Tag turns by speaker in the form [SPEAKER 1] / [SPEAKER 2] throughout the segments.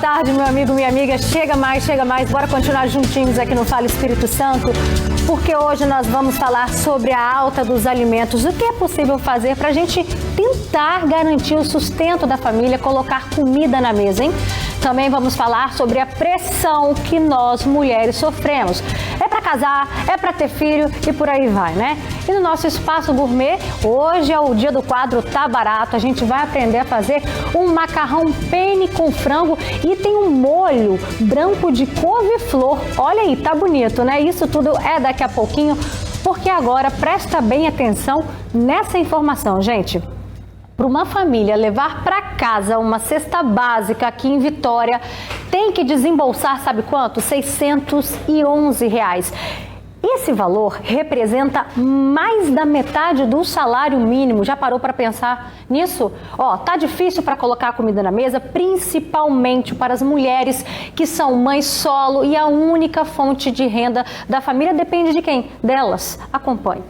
[SPEAKER 1] tarde, meu amigo, minha amiga. Chega mais, bora continuar juntinhos aqui no Fala Espírito Santo, porque hoje nós vamos falar sobre a alta dos alimentos, o que é possível fazer para a gente tentar garantir o sustento da família, colocar comida na mesa, hein? Também vamos falar sobre a pressão que nós, mulheres, sofremos. É para casar, é para ter filho e por aí vai, né? E no nosso Espaço Gourmet, hoje é o dia do quadro Tá Barato. A gente vai aprender a fazer um macarrão penne com frango e tem um molho branco de couve-flor. Olha aí, tá bonito, né? Isso tudo é daqui a pouquinho, porque agora presta bem atenção nessa informação, gente. Para uma família levar para casa uma cesta básica aqui em Vitória, tem que desembolsar, sabe quanto? R$ 611. Esse valor representa mais da metade do salário mínimo. Já parou para pensar nisso? Ó, tá difícil para colocar comida na mesa, principalmente para as mulheres que são mães solo e a única fonte de renda da família depende de quem? Delas. Acompanhe.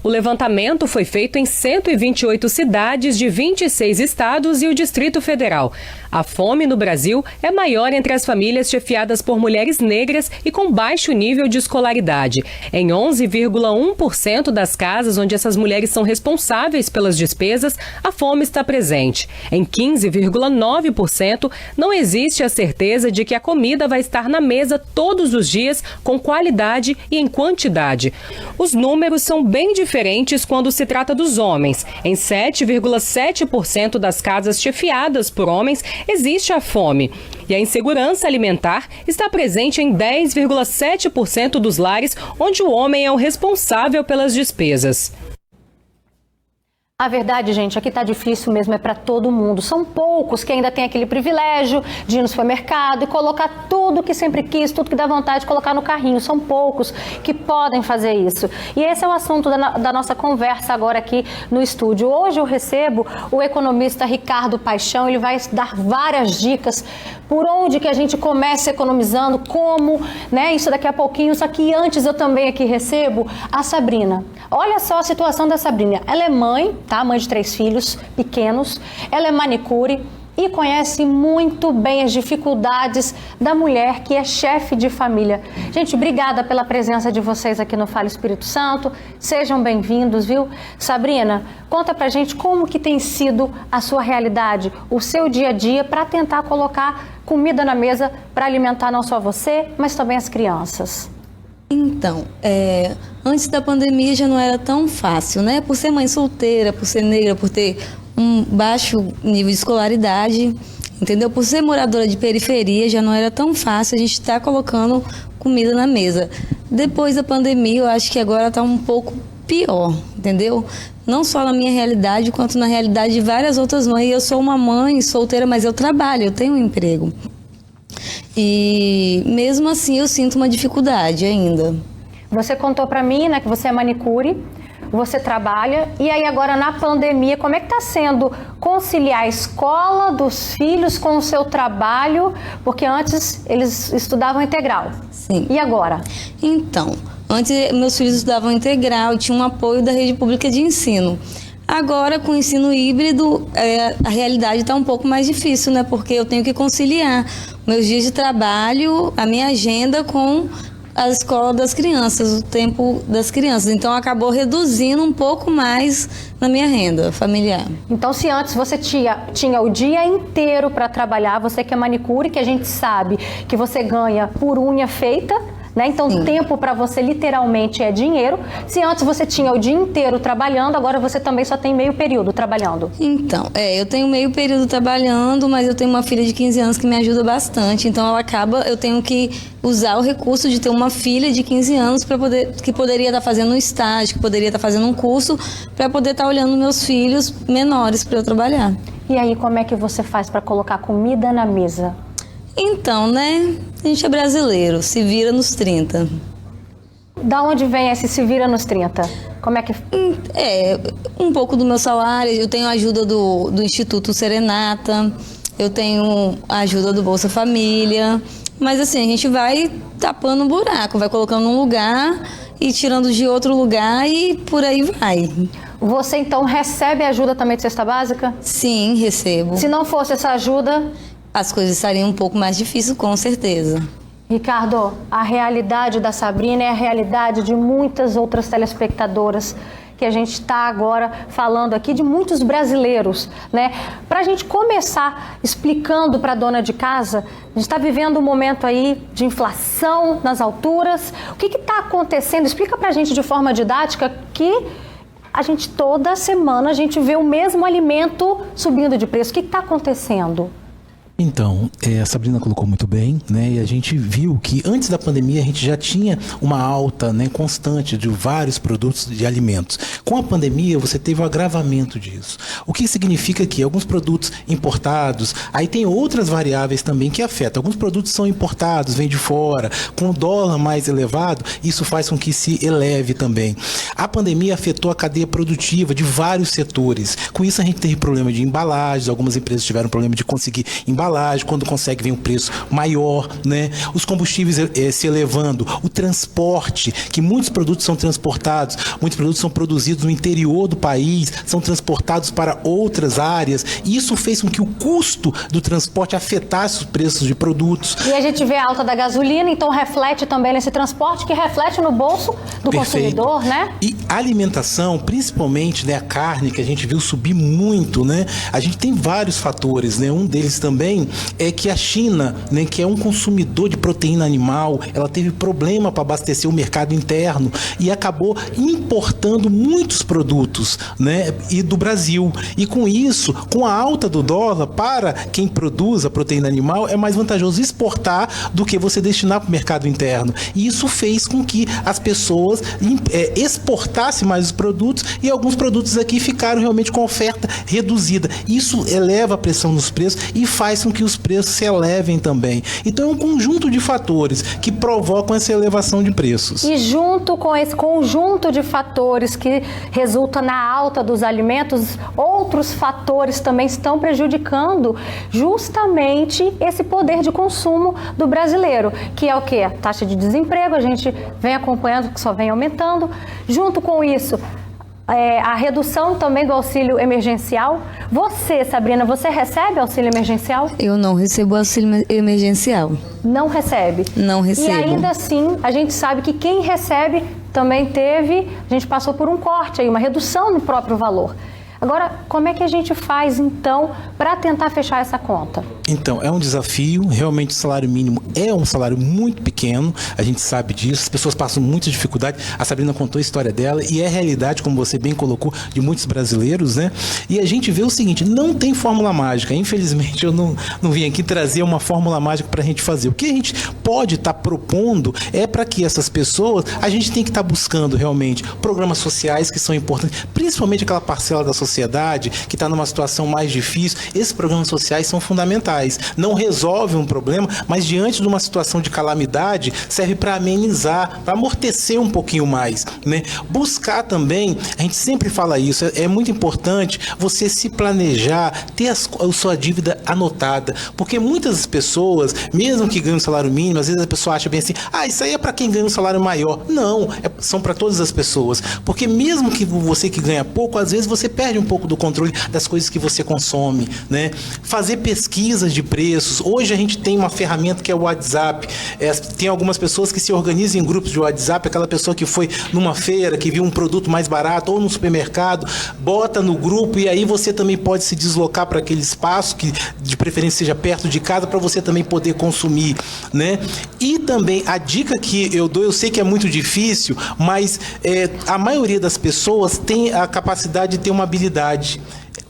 [SPEAKER 2] O levantamento foi feito em 128 cidades de 26 estados e o Distrito Federal. A fome no Brasil é maior entre as famílias chefiadas por mulheres negras e com baixo nível de escolaridade. Em 11,1% das casas onde essas mulheres são responsáveis pelas despesas, a fome está presente. Em 15,9%, não existe a certeza de que a comida vai estar na mesa todos os dias, com qualidade e em quantidade. Os números são bem diferentes quando se trata dos homens. Em 7,7% das casas chefiadas por homens, existe a fome. E a insegurança alimentar está presente em 10,7% dos lares onde o homem é o responsável pelas despesas.
[SPEAKER 1] A verdade, gente, aqui tá difícil mesmo, é para todo mundo. São poucos que ainda têm aquele privilégio de ir no supermercado e colocar tudo que sempre quis, tudo que dá vontade de colocar no carrinho. São poucos que podem fazer isso. E esse é o assunto da nossa conversa agora aqui no estúdio. Hoje eu recebo o economista Ricardo Paixão, ele vai dar várias dicas por onde que a gente começa economizando, como, né, isso daqui a pouquinho. Só que antes eu também aqui recebo a Sabrina. Olha só a situação da Sabrina. Ela é mãe, tá? Mãe de 3 filhos pequenos. Ela é manicure e conhece muito bem as dificuldades da mulher que é chefe de família. Gente, obrigada pela presença de vocês aqui no Fala Espírito Santo. Sejam bem-vindos, viu? Sabrina, conta pra gente como que tem sido a sua realidade, o seu dia a dia para tentar colocar comida na mesa para alimentar não só você, mas também as crianças.
[SPEAKER 3] Então, antes da pandemia já não era tão fácil, né? Por ser mãe solteira, por ser negra, por ter um baixo nível de escolaridade, entendeu? Por ser moradora de periferia, já não era tão fácil a gente estar colocando comida na mesa. Depois da pandemia, eu acho que agora está um pouco pior, entendeu? Não só na minha realidade, quanto na realidade de várias outras mães. Eu sou uma mãe solteira, mas eu trabalho, eu tenho um emprego. E mesmo assim eu sinto uma dificuldade ainda.
[SPEAKER 1] Você contou para mim, né, que você é manicure, você trabalha, e aí agora na pandemia, como é que está sendo conciliar a escola dos filhos com o seu trabalho? Porque antes eles estudavam integral.
[SPEAKER 3] Sim.
[SPEAKER 1] E agora?
[SPEAKER 3] Então, antes meus filhos estudavam integral, tinha um apoio da rede pública de ensino. Agora, com o ensino híbrido, a realidade está um pouco mais difícil, né? Porque eu tenho que conciliar meus dias de trabalho, a minha agenda com a escola das crianças, o tempo das crianças. Então, acabou reduzindo um pouco mais na minha renda familiar.
[SPEAKER 1] Então, se antes você tinha o dia inteiro para trabalhar, você que é manicure, que a gente sabe que você ganha por unha feita, né? Então, sim, tempo para você literalmente é dinheiro. Se antes você tinha o dia inteiro trabalhando, agora você também só tem meio período trabalhando.
[SPEAKER 3] Então, eu tenho meio período trabalhando, mas eu tenho uma filha de 15 anos que me ajuda bastante. Então, eu tenho que usar o recurso de ter uma filha de 15 anos que poderia estar fazendo um estágio, que poderia estar fazendo um curso, para poder estar olhando meus filhos menores para eu trabalhar.
[SPEAKER 1] E aí, como é que você faz para colocar comida na mesa?
[SPEAKER 3] Então, né, a gente é brasileiro, se vira nos 30.
[SPEAKER 1] Da onde vem esse se vira nos 30? Como é que...
[SPEAKER 3] Um pouco do meu salário, eu tenho a ajuda do Instituto Serenata, eu tenho a ajuda do Bolsa Família, mas assim, a gente vai tapando um buraco, vai colocando num lugar e tirando de outro lugar e por aí vai.
[SPEAKER 1] Você então recebe ajuda também de cesta básica?
[SPEAKER 3] Sim, recebo.
[SPEAKER 1] Se não fosse essa ajuda...
[SPEAKER 3] as coisas estariam um pouco mais difíceis, com certeza.
[SPEAKER 1] Ricardo, a realidade da Sabrina é a realidade de muitas outras telespectadoras que a gente está agora falando aqui, de muitos brasileiros, né? Para a gente começar explicando para a dona de casa, a gente está vivendo um momento aí de inflação nas alturas. O que está acontecendo? Explica para a gente de forma didática que a gente toda semana a gente vê o mesmo alimento subindo de preço. O que está acontecendo?
[SPEAKER 4] Então, a Sabrina colocou muito bem, né? E a gente viu que antes da pandemia a gente já tinha uma alta, né, constante de vários produtos de alimentos. Com a pandemia você teve um agravamento disso. O que significa que alguns produtos importados, aí tem outras variáveis também que afetam. Alguns produtos são importados, vêm de fora, com o dólar mais elevado, isso faz com que se eleve também. A pandemia afetou a cadeia produtiva de vários setores. Com isso a gente teve problema de embalagens, algumas empresas tiveram problema de conseguir embalagem, quando consegue vem um preço maior, né? Os combustíveis se elevando, o transporte, que muitos produtos são transportados, muitos produtos são produzidos no interior do país, são transportados para outras áreas, e isso fez com que o custo do transporte afetasse os preços de produtos.
[SPEAKER 1] E a gente vê a alta da gasolina, então reflete também nesse transporte, que reflete no bolso do consumidor, né?
[SPEAKER 4] E a alimentação, principalmente, né, a carne, que a gente viu subir muito, né? A gente tem vários fatores, né? Um deles também é que a China, né, que é um consumidor de proteína animal, ela teve problema para abastecer o mercado interno e acabou importando muitos produtos, né, e do Brasil. E com isso, com a alta do dólar, para quem produz a proteína animal, é mais vantajoso exportar do que você destinar para o mercado interno. E isso fez com que as pessoas exportassem mais os produtos, e alguns produtos aqui ficaram realmente com oferta reduzida. Isso eleva a pressão nos preços e faz com que os preços se elevem também. Então é um conjunto de fatores que provocam essa elevação de preços.
[SPEAKER 1] E junto com esse conjunto de fatores que resulta na alta dos alimentos, outros fatores também estão prejudicando justamente esse poder de consumo do brasileiro, que é o quê? A taxa de desemprego, a gente vem acompanhando, que só vem aumentando. Junto com isso, a redução também do auxílio emergencial. Você, Sabrina, você recebe auxílio emergencial?
[SPEAKER 3] Eu não recebo auxílio emergencial.
[SPEAKER 1] Não recebe?
[SPEAKER 3] Não recebo.
[SPEAKER 1] E ainda assim, a gente sabe que quem recebe também a gente passou por um corte aí, uma redução no próprio valor. Agora, como é que a gente faz, então, para tentar fechar essa conta?
[SPEAKER 4] Então, é um desafio. Realmente, o salário mínimo é um salário muito pequeno. A gente sabe disso. As pessoas passam muita dificuldade. A Sabrina contou a história dela e é a realidade, como você bem colocou, de muitos brasileiros, né? E a gente vê o seguinte, não tem fórmula mágica. Infelizmente, eu não vim aqui trazer uma fórmula mágica para a gente fazer. O que a gente pode estar propondo é para que essas pessoas, a gente tem que estar buscando realmente programas sociais que são importantes, principalmente aquela parcela da sociedade que está numa situação mais difícil. Esses programas sociais são fundamentais. Não resolvem um problema, mas diante de uma situação de calamidade, serve para amenizar, para amortecer um pouquinho mais, né? Buscar também, a gente sempre fala isso, é muito importante você se planejar, ter a sua dívida anotada, porque muitas pessoas, mesmo que ganham um salário mínimo, às vezes a pessoa acha bem assim, isso aí é para quem ganha um salário maior. Não, são para todas as pessoas, porque mesmo que você que ganha pouco, às vezes você perde um pouco do controle das coisas que você consome, né? Fazer pesquisas de preços. Hoje a gente tem uma ferramenta que é o WhatsApp. Tem algumas pessoas que se organizam em grupos de WhatsApp, aquela pessoa que foi numa feira, que viu um produto mais barato ou no supermercado, bota no grupo e aí você também pode se deslocar para aquele espaço, que de preferência seja perto de casa, para você também poder consumir, né? E também a dica que eu dou, eu sei que é muito difícil, mas a maioria das pessoas tem a capacidade de ter uma habilidade.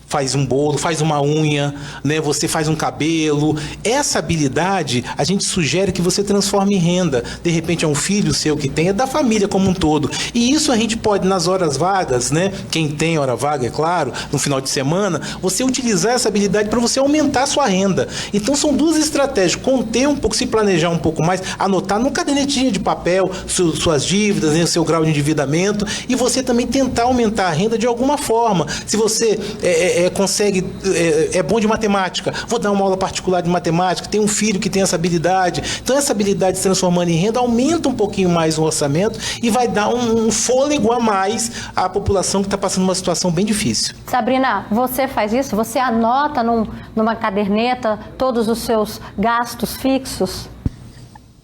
[SPEAKER 4] Faz um bolo, faz uma unha, né? Você faz um cabelo. Essa habilidade, a gente sugere que você transforme em renda. De repente é um filho seu que tem, é da família como um todo. E isso a gente pode, nas horas vagas, né? Quem tem hora vaga, é claro, no final de semana, você utilizar essa habilidade para você aumentar a sua renda. Então são duas estratégias, conter um pouco, se planejar um pouco mais, anotar no cadernetinho de papel suas dívidas, né? O seu grau de endividamento, e você também tentar aumentar a renda de alguma forma. Se você consegue, é bom de matemática, vou dar uma aula particular de matemática, tem um filho que tem essa habilidade. Então essa habilidade se transformando em renda aumenta um pouquinho mais o orçamento e vai dar um fôlego a mais à população que está passando uma situação bem difícil.
[SPEAKER 1] Sabrina, você faz isso? Você anota numa caderneta todos os seus gastos fixos?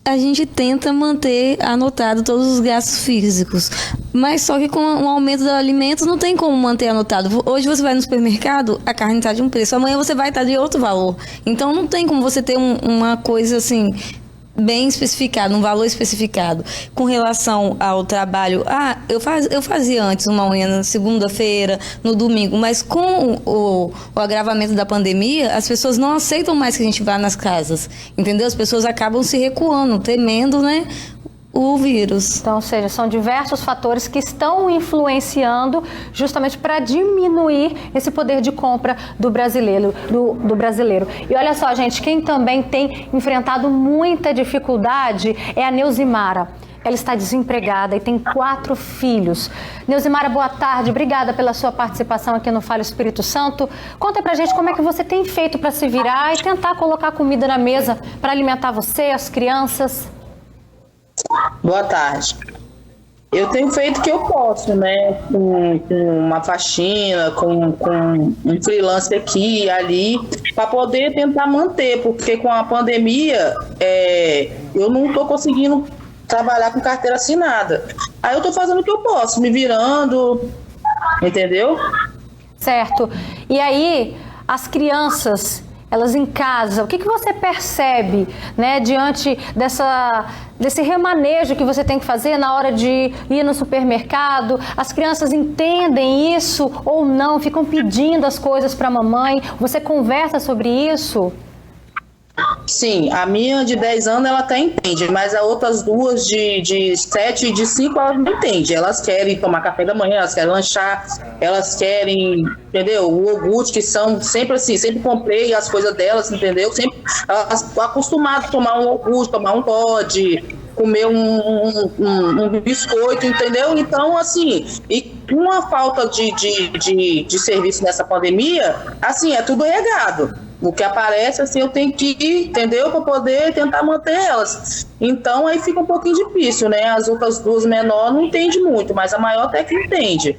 [SPEAKER 3] A gente tenta manter anotado todos os gastos físicos, mas só que com o aumento dos alimentos não tem como manter anotado. Hoje você vai no supermercado, a carne está de um preço, amanhã você vai estar de outro valor. Então não tem como você ter uma coisa assim bem especificado, um valor especificado. Com relação ao trabalho, eu fazia antes uma unha na segunda-feira, no domingo, mas com o agravamento da pandemia, as pessoas não aceitam mais que a gente vá nas casas, entendeu? As pessoas acabam se recuando, temendo, né, o vírus.
[SPEAKER 1] Então, ou seja, são diversos fatores que estão influenciando justamente para diminuir esse poder de compra do brasileiro. E olha só, gente, quem também tem enfrentado muita dificuldade é a Neuzimara. Ela está desempregada e tem 4 filhos. Neuzimara, boa tarde. Obrigada pela sua participação aqui no Fala Espírito Santo. Conta pra gente como é que você tem feito para se virar e tentar colocar comida na mesa para alimentar você, as crianças.
[SPEAKER 5] Boa tarde. Eu tenho feito o que eu posso, né? Com uma faxina, com um freelance aqui e ali, para poder tentar manter, porque com a pandemia eu não estou conseguindo trabalhar com carteira assinada. Aí eu estou fazendo o que eu posso, me virando, entendeu?
[SPEAKER 1] Certo. E aí, as crianças, elas em casa, o que você percebe, né, diante desse remanejo que você tem que fazer na hora de ir no supermercado? As crianças entendem isso ou não? Ficam pedindo as coisas para a mamãe? Você conversa sobre isso?
[SPEAKER 5] Sim, a minha de 10 anos ela até entende, mas as outras duas de 7 e de 5 elas não entendem. Elas querem tomar café da manhã, elas querem lanchar, elas querem, entendeu? O iogurte, que são sempre assim, sempre comprei as coisas delas, entendeu? Sempre elas estão acostumadas a tomar um iogurte, tomar um Toddy, comer um biscoito, entendeu? Então, assim, e com a falta de serviço nessa pandemia, assim, é tudo regado. O que aparece, assim, eu tenho que ir, entendeu? Para poder tentar manter elas. Então, aí fica um pouquinho difícil, né? As outras duas menores não entendem muito, mas a maior até que entende.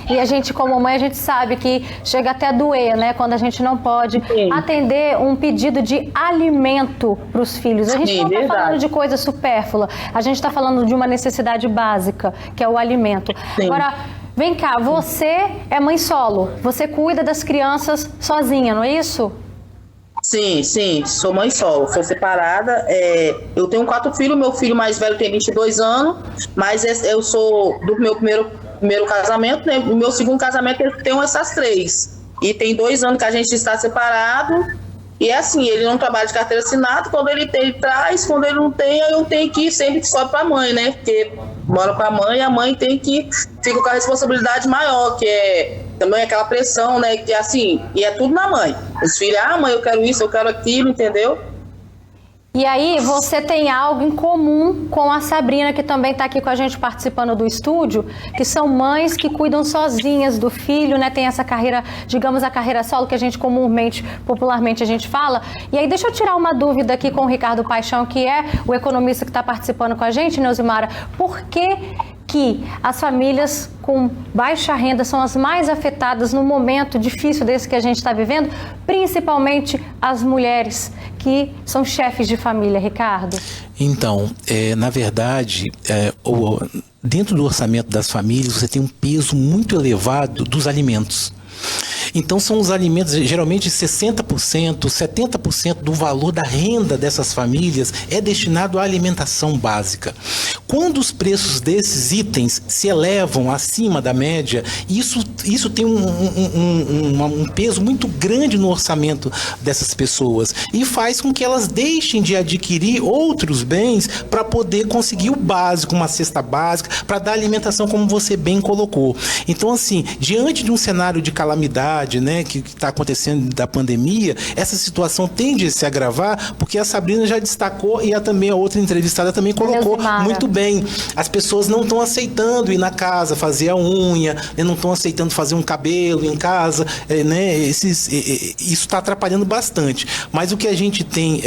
[SPEAKER 1] E a gente, como mãe, a gente sabe que chega até a doer, né? Quando a gente não pode atender um pedido de alimento para os filhos. A gente não está falando de coisa supérflua. A gente está falando de uma necessidade básica, que é o alimento. Sim. Agora, vem cá, você é mãe solo. Você cuida das crianças sozinha, não é isso?
[SPEAKER 5] Sim, sou mãe solo, sou separada, eu tenho 4 filhos, meu filho mais velho tem 22 anos, mas eu sou do meu primeiro casamento, né? O meu segundo casamento eu tenho essas 3, e tem 2 anos que a gente está separado, e é assim, ele não trabalha de carteira assinada, quando ele tem, ele traz, quando ele não tem, eu tenho que ir sempre que sobe para a mãe, né? Porque mora com a mãe tem que fica com a responsabilidade maior, que é também aquela pressão, né? Que assim, e é tudo na mãe. Os filhos, mãe, eu quero isso, eu quero aquilo, entendeu?
[SPEAKER 1] E aí, você tem algo em comum com a Sabrina, que também está aqui com a gente participando do estúdio, que são mães que cuidam sozinhas do filho, né? Tem essa carreira, digamos, a carreira solo, que a gente popularmente a gente fala. E aí, deixa eu tirar uma dúvida aqui com o Ricardo Paixão, que é o economista que está participando com a gente, Neuzimara. Por que as famílias com baixa renda são as mais afetadas no momento difícil desse que a gente está vivendo, principalmente as mulheres que são chefes de família, Ricardo? Então,
[SPEAKER 4] na verdade, dentro do orçamento das famílias, você tem um peso muito elevado dos alimentos. Então são os alimentos, geralmente 60%, 70% do valor da renda dessas famílias é destinado à alimentação básica. Quando os preços desses itens se elevam acima da média, isso tem um peso muito grande no orçamento dessas pessoas e faz com que elas deixem de adquirir outros bens para poder conseguir o básico, uma cesta básica, para dar alimentação, como você bem colocou. Então, assim, diante de um cenário de calamidade, realidade, né, que está acontecendo da pandemia, essa situação tende a se agravar, porque a Sabrina já destacou e também a outra entrevistada também colocou muito bem. As pessoas não estão aceitando ir na casa, fazer a unha, né, não estão aceitando fazer um cabelo em casa, né, isso está atrapalhando bastante. Mas o que a gente tem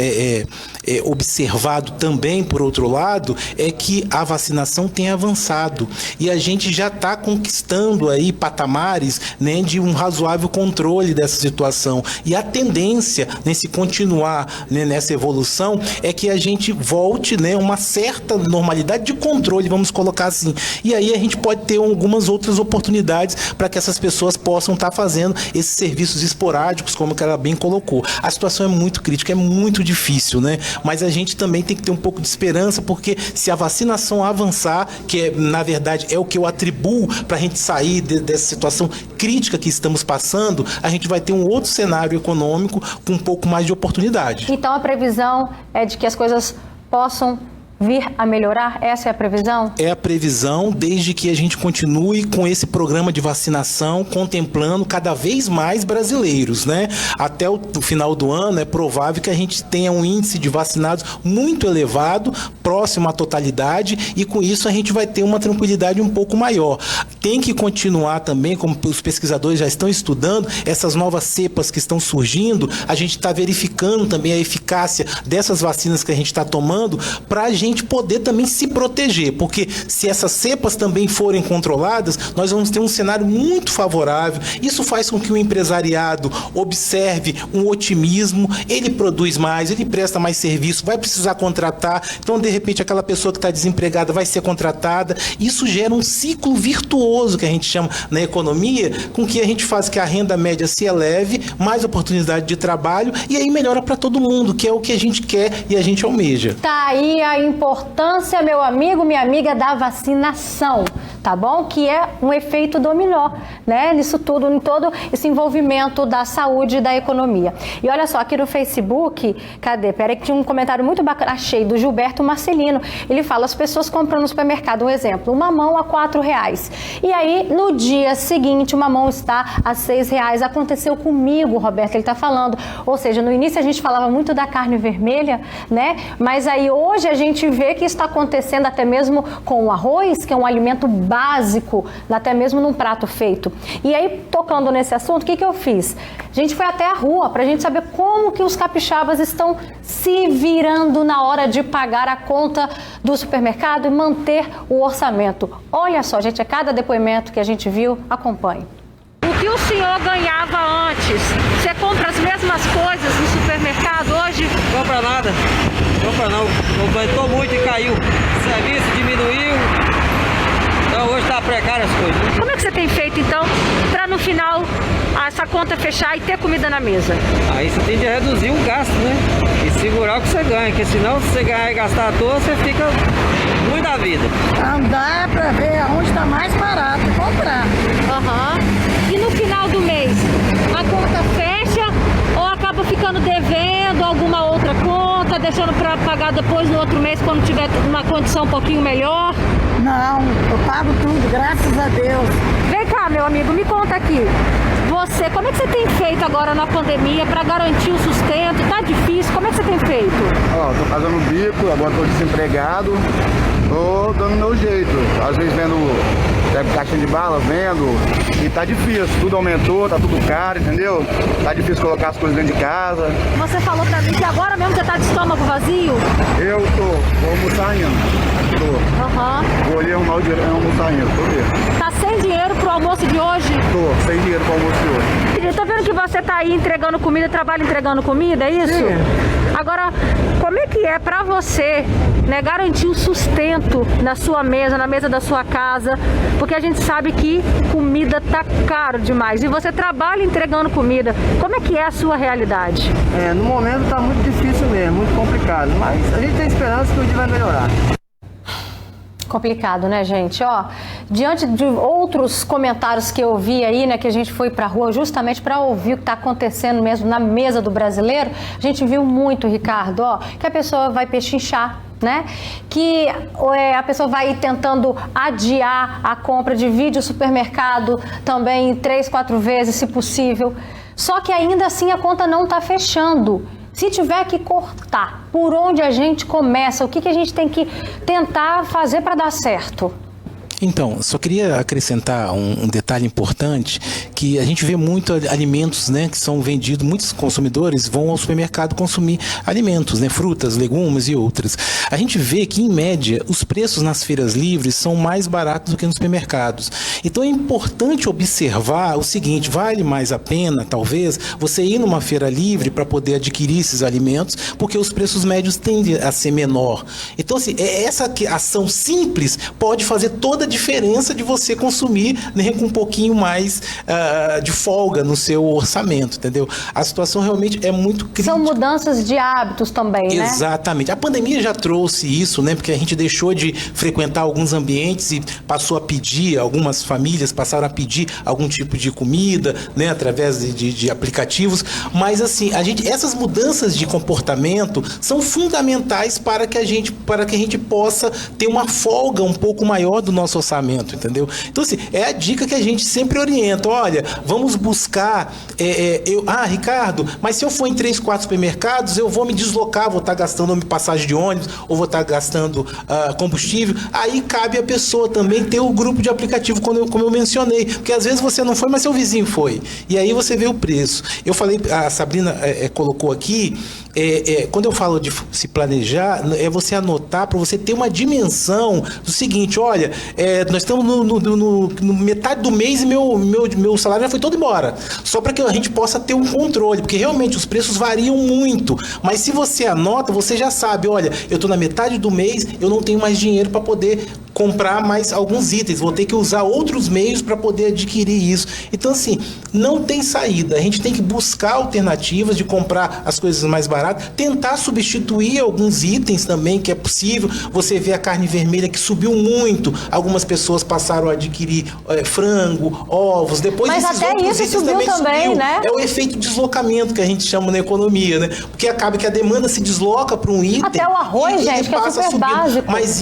[SPEAKER 4] observado também, por outro lado, é que a vacinação tem avançado e a gente já está conquistando aí patamares, né, de um razoável controle dessa situação. E a tendência, né, se continuar, né, nessa evolução, é que a gente volte, né, uma certa normalidade de controle, vamos colocar assim. E aí a gente pode ter algumas outras oportunidades para que essas pessoas possam estar fazendo esses serviços esporádicos, como que ela bem colocou. A situação é muito crítica, é muito difícil, né? Mas a gente também tem que ter um pouco de esperança, porque se a vacinação avançar, que na verdade é o que eu atribuo para a gente sair dessa situação crítica que estamos passando, a gente vai ter um outro cenário econômico com um pouco mais de oportunidade.
[SPEAKER 1] Então a previsão é de que as coisas possam vir a melhorar? Essa é a previsão? É a previsão, desde que a gente continue com esse programa de vacinação, contemplando cada vez mais brasileiros, né? Até o final do ano é provável que a gente tenha um índice de vacinados muito elevado, próximo à totalidade, e com isso a gente vai ter uma tranquilidade um pouco maior. Tem que continuar também, como os pesquisadores já estão estudando, essas novas cepas que estão surgindo, a gente está verificando também a eficácia dessas vacinas que a gente está tomando, para a gente poder também se proteger, porque se essas cepas também forem controladas, nós vamos ter um cenário muito favorável. Isso faz com que o empresariado observe um otimismo, ele produz mais, ele presta mais serviço, vai precisar contratar, então de repente aquela pessoa que está desempregada vai ser contratada. Isso gera um ciclo virtuoso que a gente chama na economia, com que a gente faz que a renda média se eleve, mais oportunidade de trabalho, e aí melhora para todo mundo, que é o que a gente quer e a gente almeja. Tá aí a importância, meu amigo, minha amiga, da vacinação, tá bom? Que é um efeito dominó, né? Nisso tudo, em todo esse envolvimento da saúde e da economia. E olha só, aqui no Facebook, cadê? Peraí que tinha um comentário muito bacana, achei, do Gilberto Marcelino. Ele fala, as pessoas compram no supermercado, um exemplo, uma mão a R$4. E aí, no dia seguinte, uma mão está a R$6. Aconteceu comigo, Roberto, ele tá falando. Ou seja, no início a gente falava muito da carne vermelha, né? Mas aí hoje a gente vê que está acontecendo até mesmo com o arroz, que é um alimento básico, até mesmo num prato feito. E aí, tocando nesse assunto, o que eu fiz? A gente foi até a rua para a gente saber como que os capixabas estão se virando na hora de pagar a conta do supermercado e manter o orçamento. Olha só, gente, a cada depoimento que a gente viu, acompanhe. O que o senhor ganhava antes? Você compra as mesmas coisas no supermercado hoje?
[SPEAKER 6] Não compra nada. Compra não. Aumentou muito e caiu. O serviço diminuiu. Então hoje está precário as coisas.
[SPEAKER 1] Como é que você tem feito então para no final essa conta fechar e ter comida na mesa?
[SPEAKER 6] Aí você tem de reduzir o gasto, né? E segurar o que você ganha, porque senão se você ganhar e gastar à toa, você fica ruim da vida.
[SPEAKER 7] Andar para ver aonde está mais barato e comprar.
[SPEAKER 1] E no final do mês, a conta fecha ou acaba ficando devendo alguma outra conta, deixando para pagar depois no outro mês quando tiver uma condição um pouquinho melhor?
[SPEAKER 7] Não, eu pago tudo, graças a Deus.
[SPEAKER 1] Vem cá, meu amigo, me conta aqui. Você, como é que você tem feito agora na pandemia para garantir o sustento? Tá difícil, como é que você tem feito?
[SPEAKER 8] Tô fazendo bico, agora tô desempregado, tô dando meu jeito. Às vezes vendo caixinha de bala, vendo, e tá difícil, tudo aumentou, tá tudo caro, entendeu? Tá difícil colocar as coisas dentro de casa.
[SPEAKER 1] Você falou pra mim que agora mesmo você tá de estômago vazio?
[SPEAKER 8] Eu vou almoçar ainda. Vou ali arrumar o dinheiro pra almoçar ainda, tô vendo.
[SPEAKER 1] Tá sem dinheiro pro almoço de hoje?
[SPEAKER 8] Tô, sem dinheiro pro almoço de hoje.
[SPEAKER 1] Eu tô vendo que você tá aí entregando comida, trabalha entregando comida, é isso?
[SPEAKER 8] Sim.
[SPEAKER 1] Agora, como é que é pra você, né, garantir o sustento na sua mesa, na mesa da sua casa? Porque a gente sabe que comida tá caro demais e você trabalha entregando comida. Como é que é a sua realidade?
[SPEAKER 6] No momento tá muito difícil mesmo, muito complicado, mas a gente tem esperança que o dia vai melhorar.
[SPEAKER 1] Complicado, né, gente? Ó, diante de outros comentários que eu vi aí, né, que a gente foi pra rua justamente para ouvir o que tá acontecendo mesmo na mesa do brasileiro, a gente viu muito, Ricardo, ó, que a pessoa vai pechinchar, né? Que a pessoa vai tentando adiar a compra, divide o supermercado também 3, 4 vezes, se possível. Só que ainda assim a conta não está fechando. Se tiver que cortar, por onde a gente começa? O que a gente tem que tentar fazer para dar certo?
[SPEAKER 4] Então, só queria acrescentar um detalhe importante, que a gente vê muito alimentos, né, que são vendidos, muitos consumidores vão ao supermercado consumir alimentos, né, frutas, legumes e outras. A gente vê que, em média, os preços nas feiras livres são mais baratos do que nos supermercados. Então é importante observar o seguinte: vale mais a pena, talvez, você ir numa feira livre para poder adquirir esses alimentos, porque os preços médios tendem a ser menor. Então, assim, essa ação simples pode fazer toda a diferença de você consumir, né, com um pouquinho mais de folga no seu orçamento, entendeu? A situação realmente é muito crítica.
[SPEAKER 1] São mudanças de hábitos também, né?
[SPEAKER 4] Exatamente. A pandemia já trouxe isso, né? Porque a gente deixou de frequentar alguns ambientes e passou a pedir, algumas famílias passaram a pedir algum tipo de comida, né, através de aplicativos. Mas, assim, essas mudanças de comportamento são fundamentais para que a gente possa ter uma folga um pouco maior do nosso orçamento, entendeu? Então, assim, é a dica que a gente sempre orienta. Olha, vamos buscar... Ricardo, mas se eu for em 3, 4 supermercados, eu vou me deslocar, vou estar gastando passagem de ônibus, ou vou estar gastando combustível. Aí cabe a pessoa também ter o grupo de aplicativo, como eu mencionei. Porque às vezes você não foi, mas seu vizinho foi. E aí você vê o preço. Eu falei, a Sabrina colocou aqui, quando eu falo de se planejar, é você anotar para você ter uma dimensão do seguinte: olha, nós estamos no metade do mês e meu salário já foi todo embora. Só para que a gente possa ter um controle, porque realmente os preços variam muito. Mas se você anota, você já sabe: olha, eu estou na metade do mês, eu não tenho mais dinheiro para poder comprar mais alguns itens, vou ter que usar outros meios para poder adquirir isso. Então, assim, não tem saída. A gente tem que buscar alternativas de comprar as coisas mais baratas, tentar substituir alguns itens também, que é possível. Você vê a carne vermelha que subiu muito, algumas pessoas passaram a adquirir frango, ovos, depois
[SPEAKER 1] mas
[SPEAKER 4] esses
[SPEAKER 1] até
[SPEAKER 4] outros
[SPEAKER 1] isso
[SPEAKER 4] itens
[SPEAKER 1] subiu também,
[SPEAKER 4] subiu.
[SPEAKER 1] né?
[SPEAKER 4] É o efeito deslocamento que a gente chama na economia, né? Porque acaba que a demanda se desloca para um item.
[SPEAKER 1] Até o arroz, gente, que é super básico.
[SPEAKER 4] Mas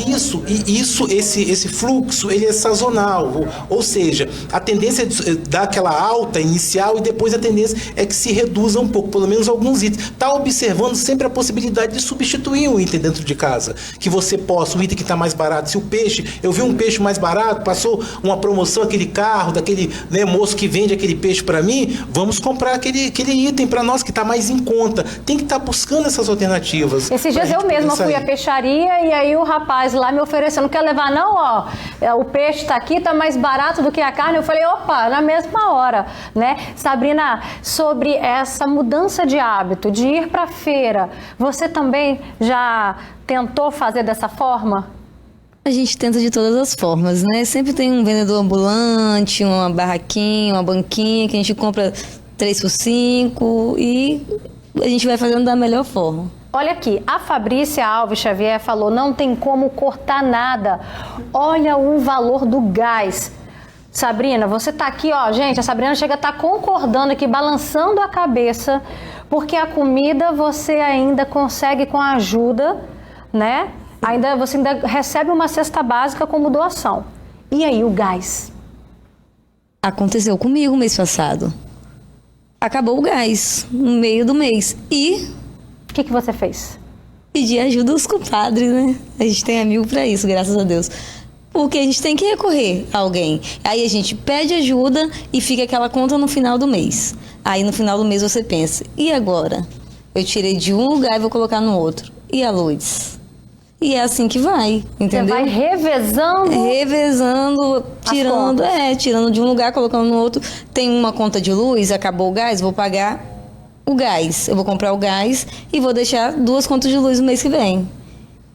[SPEAKER 4] esse fluxo, ele é sazonal, ou seja, a tendência é dar aquela alta inicial e depois a tendência é que se reduza um pouco, pelo menos alguns itens. Está observando sempre a possibilidade de substituir um item dentro de casa, que você possa, um item que está mais barato. Se o peixe, eu vi um peixe mais barato, passou uma promoção, aquele carro, daquele, né, moço que vende aquele peixe para mim, vamos comprar aquele item para nós que está mais em conta. Tem que estar buscando essas alternativas.
[SPEAKER 1] Esses dias eu mesma fui à peixaria e aí o rapaz lá me ofereceu: não quer levar não, ó, o peixe está aqui, está mais barato do que a carne. Eu falei: opa, na mesma hora, né? Sabrina, sobre essa mudança de hábito, de ir para a feira, você também já tentou fazer dessa forma?
[SPEAKER 3] A gente tenta de todas as formas, né? Sempre tem um vendedor ambulante, uma barraquinha, uma banquinha que a gente compra 3 por 5 e a gente vai fazendo da melhor forma.
[SPEAKER 1] Olha aqui, a Fabrícia Alves Xavier falou: não tem como cortar nada. Olha o valor do gás. Sabrina, você tá aqui, ó, gente, a Sabrina chega a estar concordando aqui, balançando a cabeça, porque a comida você ainda consegue com a ajuda, né? Você ainda recebe uma cesta básica como doação. E aí, o gás?
[SPEAKER 3] Aconteceu comigo mês passado. Acabou o gás no meio do mês. E
[SPEAKER 1] o que você fez?
[SPEAKER 3] Pedi ajuda aos compadres, né? A gente tem amigo pra isso, graças a Deus. Porque a gente tem que recorrer a alguém. Aí a gente pede ajuda e fica aquela conta no final do mês. Aí no final do mês você pensa: e agora? Eu tirei de um lugar e vou colocar no outro. E a luz? E é assim que vai, entendeu?
[SPEAKER 1] Você vai revezando?
[SPEAKER 3] Revezando, tirando de um lugar, colocando no outro. Tem uma conta de luz, acabou o gás, vou pagar o gás. Eu vou comprar o gás e vou deixar 2 contas de luz no mês que vem.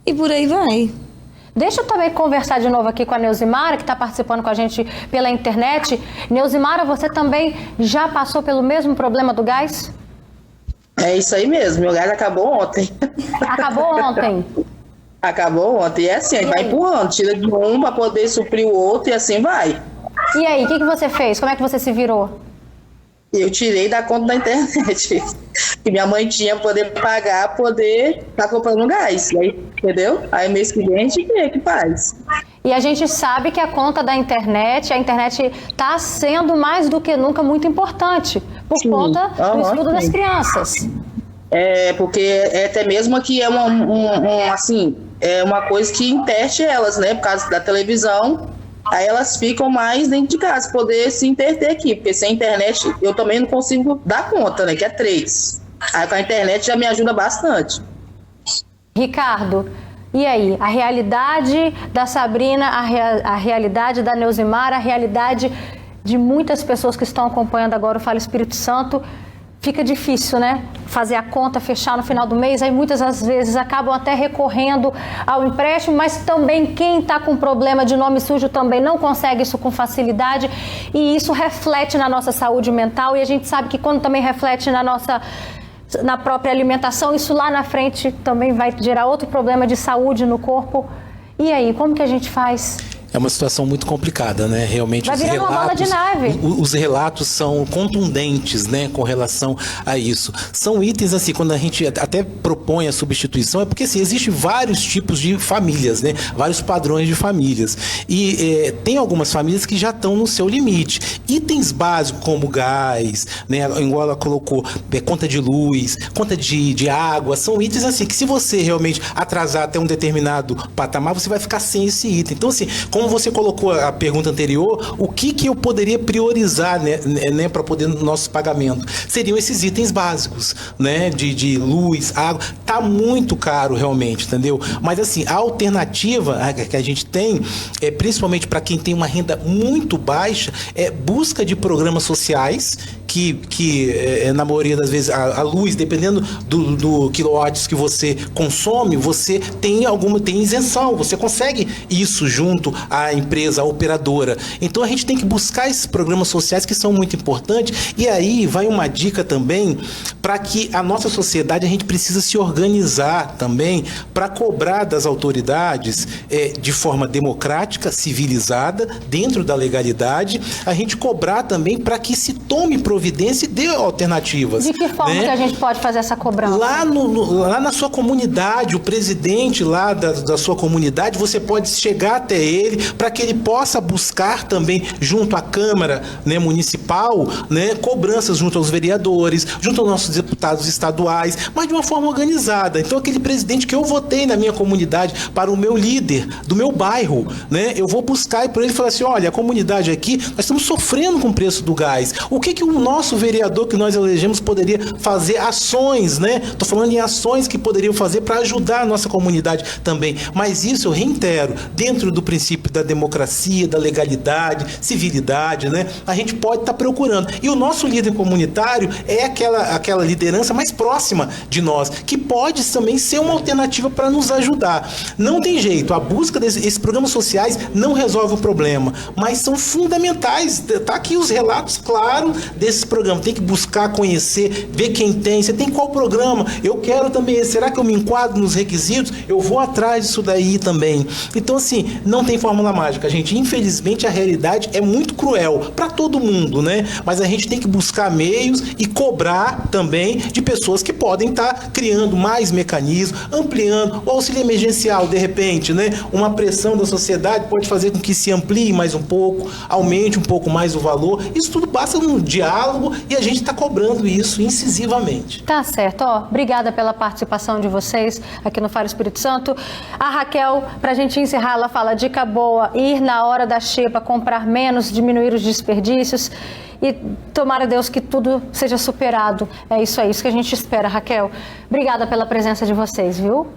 [SPEAKER 3] E por aí vai.
[SPEAKER 1] Deixa eu também conversar de novo aqui com a Neuzimara, que está participando com a gente pela internet. Neuzimara, você também já passou pelo mesmo problema do gás?
[SPEAKER 5] É isso aí mesmo, meu gás acabou ontem.
[SPEAKER 1] Acabou ontem?
[SPEAKER 5] Acabou ontem. E é assim, a gente vai empurrando, tira de um para poder suprir o outro e assim vai.
[SPEAKER 1] E aí, o que você fez? Como é que você se virou?
[SPEAKER 5] Eu tirei da conta da internet, que minha mãe tinha poder pagar, poder estar comprando gás, aí, entendeu? Aí mês que vem a gente vê que faz.
[SPEAKER 1] E a gente sabe que a conta da internet, a internet está sendo mais do que nunca muito importante, por conta do estudo das crianças.
[SPEAKER 5] Porque até mesmo que é uma coisa que interte elas, né? Por causa da televisão, aí elas ficam mais dentro de casa, poder se interter aqui, porque sem internet eu também não consigo dar conta, né? Que é 3. Aí com a internet já me ajuda bastante.
[SPEAKER 1] Ricardo, e aí? A realidade da Sabrina, a realidade da Neusimar, a realidade de muitas pessoas que estão acompanhando agora o Fala Espírito Santo, fica difícil, né? Fazer a conta, fechar no final do mês, aí muitas das vezes acabam até recorrendo ao empréstimo, mas também quem está com problema de nome sujo também não consegue isso com facilidade, e isso reflete na nossa saúde mental, e a gente sabe que quando também reflete na própria alimentação, isso lá na frente também vai gerar outro problema de saúde no corpo. E aí, como que a gente faz?
[SPEAKER 4] É uma situação muito complicada, né? Realmente
[SPEAKER 1] vai virando uma bola de neve.
[SPEAKER 4] Os relatos são contundentes, né, com relação a isso. São itens assim, quando a gente até propõe a substituição, é porque assim, existem vários tipos de famílias, né? Vários padrões de famílias. E tem algumas famílias que já estão no seu limite. Itens básicos como gás, né? Igual ela colocou, conta de luz, conta de água, são itens assim que se você realmente atrasar até um determinado patamar, você vai ficar sem esse item. Então assim, como você colocou a pergunta anterior, o que eu poderia priorizar, né, para poder no nosso pagamento? Seriam esses itens básicos, né, de luz, água. Tá muito caro realmente, entendeu? Mas assim, a alternativa que a gente tem, principalmente para quem tem uma renda muito baixa, é busca de programas sociais que na maioria das vezes a luz, dependendo do quilowatts que você consome, você tem isenção, você consegue isso junto à empresa, à operadora. Então a gente tem que buscar esses programas sociais que são muito importantes, e aí vai uma dica também para que a nossa sociedade, a gente precisa se organizar também para cobrar das autoridades de forma democrática, civilizada, dentro da legalidade, a gente cobrar também para que se tome providência e dê alternativas.
[SPEAKER 1] De que forma, né, que a gente pode fazer essa cobrança?
[SPEAKER 4] Lá na sua comunidade, o presidente lá da sua comunidade, você pode chegar até ele para que ele possa buscar também junto à Câmara, né, municipal, né, cobranças junto aos vereadores, junto aos nossos deputados estaduais, mas de uma forma organizada. Então aquele presidente que eu votei na minha comunidade para o meu líder do meu bairro, né, eu vou buscar e para ele falar assim, olha, a comunidade aqui, nós estamos sofrendo com o preço do gás. O que o nosso vereador que nós elegemos poderia fazer? Ações, né? Estou falando em ações que poderiam fazer para ajudar a nossa comunidade também. Mas isso, eu reitero, dentro do princípio da democracia, da legalidade, civilidade, né? A gente pode estar procurando. E o nosso líder comunitário é aquela liderança mais próxima de nós, que pode também ser uma alternativa para nos ajudar. Não tem jeito, a busca desses programas sociais não resolve o problema, mas são fundamentais. Tá aqui os relatos, claro, desses programas. Tem que buscar, conhecer, ver quem tem. Você tem qual programa? Eu quero também. Será que eu me enquadro nos requisitos? Eu vou atrás disso daí também. Então, assim, não tem fórmula mágica, gente. Infelizmente, a realidade é muito cruel para todo mundo, né? Mas a gente tem que buscar meios e cobrar também de pessoas que podem estar criando mais mecanismos, ampliando o auxílio emergencial, de repente, né? Uma pressão da sociedade pode fazer com que se amplie mais um pouco, aumente um pouco mais o valor. Isso tudo passa num diálogo e a gente está cobrando isso incisivamente.
[SPEAKER 1] Tá certo, obrigada pela participação de vocês aqui no Fala Espírito Santo. A Raquel, pra gente encerrar, ela fala, dica boa, ir na hora da xepa, comprar menos, diminuir os desperdícios e tomara Deus que tudo seja superado. É isso que a gente espera, Raquel. Obrigada pela presença de vocês, viu?